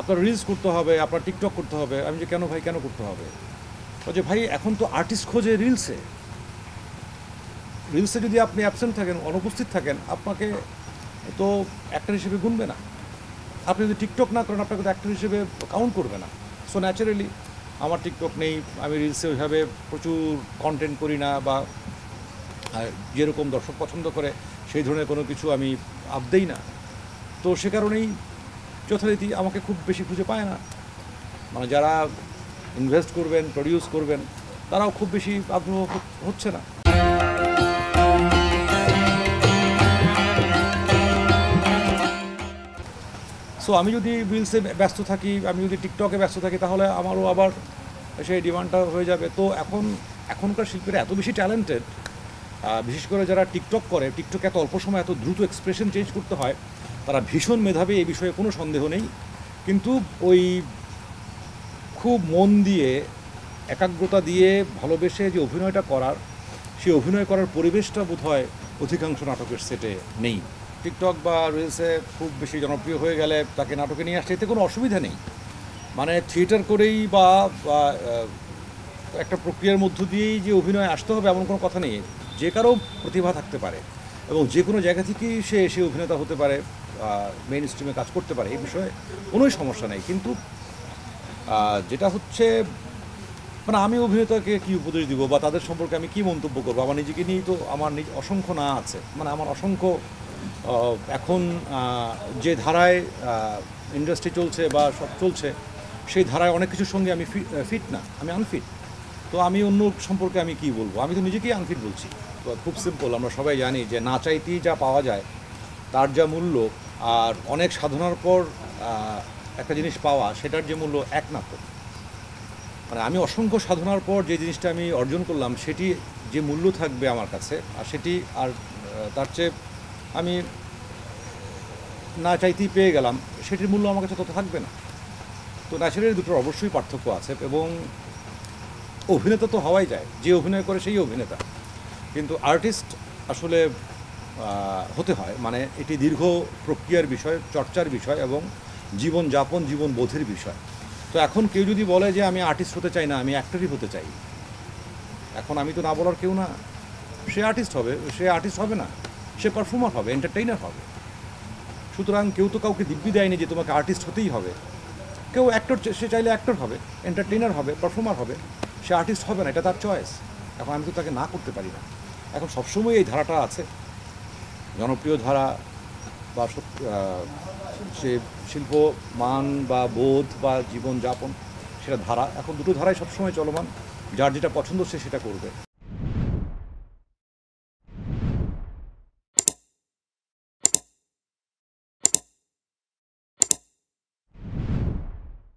আপনার রিলস করতে হবে, আপনার টিকটক করতে হবে। আমি যে কেন ভাই কেন করতে হবে? যে ভাই এখন তো আর্টিস্ট খোঁজে রিলসে। রিলসে যদি আপনি অ্যাবসেন্ট থাকেন, অনুপস্থিত থাকেন, আপনাকে তো অ্যাক্টর হিসেবে গুনবে না। আপনি যদি টিকটক না করেন আপনাকে তো অ্যাক্টর হিসেবে কাউন্ট করবে না। সো ন্যাচারালি আমার টিকটক নেই, আমি রিলসে ওইভাবে প্রচুর কন্টেন্ট করি না, বা যেরকম দর্শক পছন্দ করে সেই ধরনের কোনো কিছু আমি দেই না। তো সে কারণেই যথারীতি আমাকে খুব বেশি খুঁজে পায় না। মানে যারা ইনভেস্ট করবেন, প্রডিউস করবেন, তারাও খুব বেশি আগ্রহ হচ্ছে না। সো আমি যদি রিলসে ব্যস্ত থাকি, আমি যদি টিকটকে ব্যস্ত থাকি, তাহলে আমারও আবার সেই ডিমান্ডটা হয়ে যাবে। তো এখনকার শিল্পীরা এত বেশি ট্যালেন্টেড, বিশেষ করে যারা টিকটক করে, টিকটকে এত অল্প সময় এত দ্রুত এক্সপ্রেশন চেঞ্জ করতে হয়, তারা ভীষণ মেধাবী, এই বিষয়ে কোনো সন্দেহ নেই। কিন্তু ওই খুব মন দিয়ে, একাগ্রতা দিয়ে, ভালোবেসে যে অভিনয়টা করার, সেই অভিনয় করার পরিবেশটা বোধহয় অধিকাংশ নাটকের সেটে নেই। টিকটক বা রিলসে খুব বেশি জনপ্রিয় হয়ে গেলে তাকে নাটকে নিয়ে আসতে এতে কোনো অসুবিধা নেই। মানে থিয়েটার করেই বা একটা প্রক্রিয়ার মধ্য দিয়েই যে অভিনয় আসতে হবে এমন কোনো কথা নেই। যে কারো প্রতিভা থাকতে পারে এবং যে কোনো জায়গা থেকেই সে এসে অভিনেতা হতে পারে, মেইন স্ট্রিমে কাজ করতে পারে, এই বিষয়ে কোনোই সমস্যা নেই। কিন্তু যেটা হচ্ছে, মানে আমি অভিনেতাকে কী উপদেশ দিব বা তাদের সম্পর্কে আমি কী মন্তব্য করবো? আমার নিজেকে নিয়েই তো আমার অসংখ্য না আছে। মানে আমার অসংখ্য এখন যে ধারায় ইন্ডাস্ট্রি চলছে বা সব চলছে, সেই ধারায় অনেক কিছুর সঙ্গে আমি ফিট না, আমি আনফিট। তো আমি অন্য সম্পর্কে আমি কী বলবো? আমি তো নিজেকেই আনফিট বলছি। তো খুব সিম্পল, আমরা সবাই জানি যে না চাইতেই যা পাওয়া যায় তার যা মূল্য, আর অনেক সাধনার পর একটা জিনিস পাওয়া, সেটার যে মূল্য এক না তো। মানে আমি অসংখ্য সাধনার পর যে জিনিসটা আমি অর্জন করলাম, সেটি যে মূল্য থাকবে আমার কাছে, আর সেটি আর তার চেয়ে আমি না চাইতেই পেয়ে গেলাম, সেটির মূল্য আমার কাছে তত থাকবে না। তো ন্যাচারালি দুটোর অবশ্যই পার্থক্য আছে। এবং অভিনেতা তো হওয়াই যায়, যে অভিনয় করে সেই অভিনেতা। কিন্তু আর্টিস্ট আসলে হতে হয়, মানে এটি দীর্ঘ প্রক্রিয়ার বিষয়, চর্চার বিষয় এবং জীবনযাপন, জীবনবোধের বিষয়। তো এখন কেউ যদি বলে যে আমি আর্টিস্ট হতে চাই না, আমি অ্যাক্টরই হতে চাই, এখন আমি তো না বলার কেউ না। সে আর্টিস্ট হবে, সে আর্টিস্ট হবে না, সে পারফর্মার হবে, এন্টারটেইনার হবে। সুতরাং কেউ তো কাউকে দিব্যি দেয়নি যে তোমাকে আর্টিস্ট হতেই হবে। কেউ অ্যাক্টর, সে চাইলে অ্যাক্টর হবে, এন্টারটেইনার হবে, পারফর্মার হবে, সে আর্টিস্ট হবে না, এটা তার চয়েস। এখন আমি তো তাকে না করতে পারি না। এখন সবসময় এই ধারাটা আছে, জনপ্রিয় ধারা বা সে শিল্প মান বা বোধ বা জীবনযাপন, সেটা ধারা, এখন দুটো ধারাই সবসময় চলমান। যার যেটা পছন্দ সে সেটা করবে।